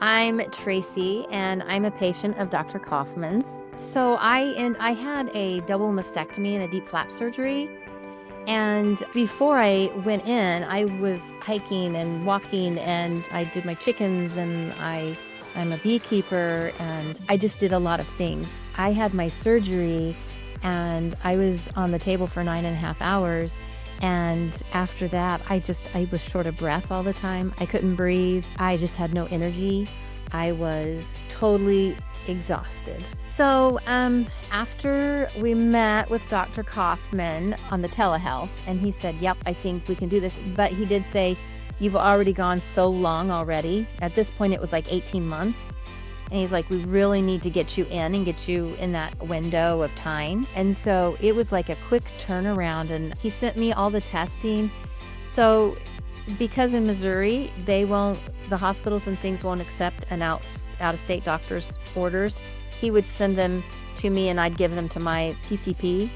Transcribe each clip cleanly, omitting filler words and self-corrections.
I'm Tracy, and I'm a patient of Dr. Kaufman's. So I had a double mastectomy and a deep flap surgery. And before I went in, I was hiking and walking, and I did my chickens, and I'm a beekeeper, and I just did a lot of things. I had my surgery, and I was on the table for 9.5 hours. And after that, I was short of breath all the time. I couldn't breathe. I just had no energy. I was totally exhausted. So after we met with Dr. Kaufman on the telehealth, and he said, yep, I think we can do this. But he did say, you've already gone so long already. At this point, it was like 18 months. And he's like, we really need to get you in and get you in that window of time. And so it was like a quick turnaround, and he sent me all the testing. So because in Missouri, the hospitals and things won't accept an out-of-state doctor's orders, he would send them to me, and I'd give them to my PCP,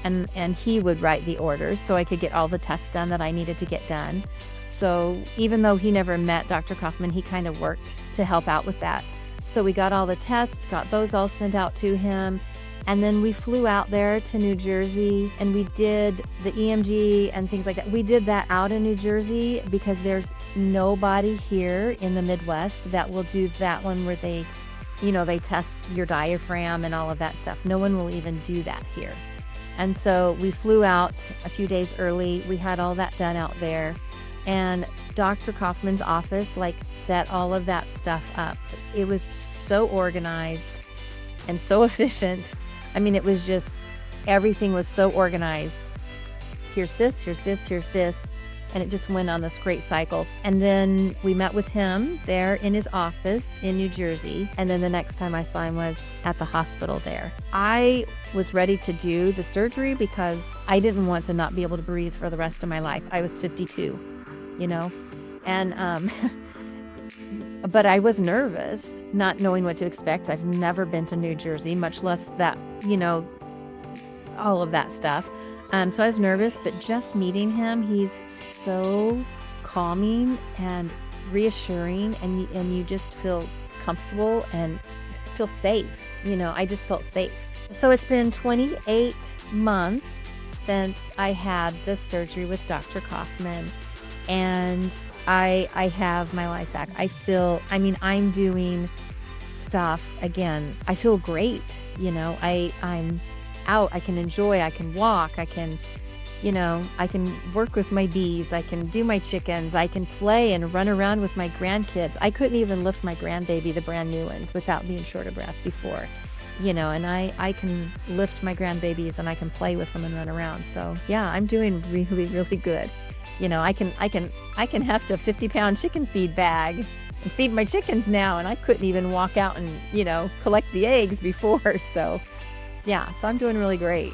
and he would write the orders so I could get all the tests done that I needed to get done. So even though he never met Dr. Kaufman, he kind of worked to help out with that. So we got all the tests, got those all sent out to him. And then we flew out there to New Jersey, and we did the EMG and things like that. We did that out in New Jersey because there's nobody here in the Midwest that will do that one where they test your diaphragm and all of that stuff. No one will even do that here. And so we flew out a few days early. We had all that done out there. And Dr. Kaufman's office set all of that stuff up. It was so organized and so efficient. I mean, it was just, everything was so organized. Here's this, here's this, here's this. And it just went on this great cycle. And then we met with him there in his office in New Jersey. And then the next time I saw him was at the hospital there. I was ready to do the surgery because I didn't want to not be able to breathe for the rest of my life. I was 52. And but I was nervous, not knowing what to expect. I've never been to New Jersey, much less that, all of that stuff. So I was nervous, but just meeting him, he's so calming and reassuring, and you just feel comfortable and feel safe. I just felt safe. So it's been 28 months since I had this surgery with Dr. Kaufman. And I have my life back. I'm doing stuff again. I feel great. I'm out. I can enjoy. I can walk. I can work with my bees. I can do my chickens. I can play and run around with my grandkids. I couldn't even lift my grandbaby, the brand new ones, without being short of breath before. And I can lift my grandbabies, and I can play with them and run around. So yeah, I'm doing really, really good. I can heft a 50-pound chicken feed bag and feed my chickens now, and I couldn't even walk out and, collect the eggs before. So yeah, so I'm doing really great.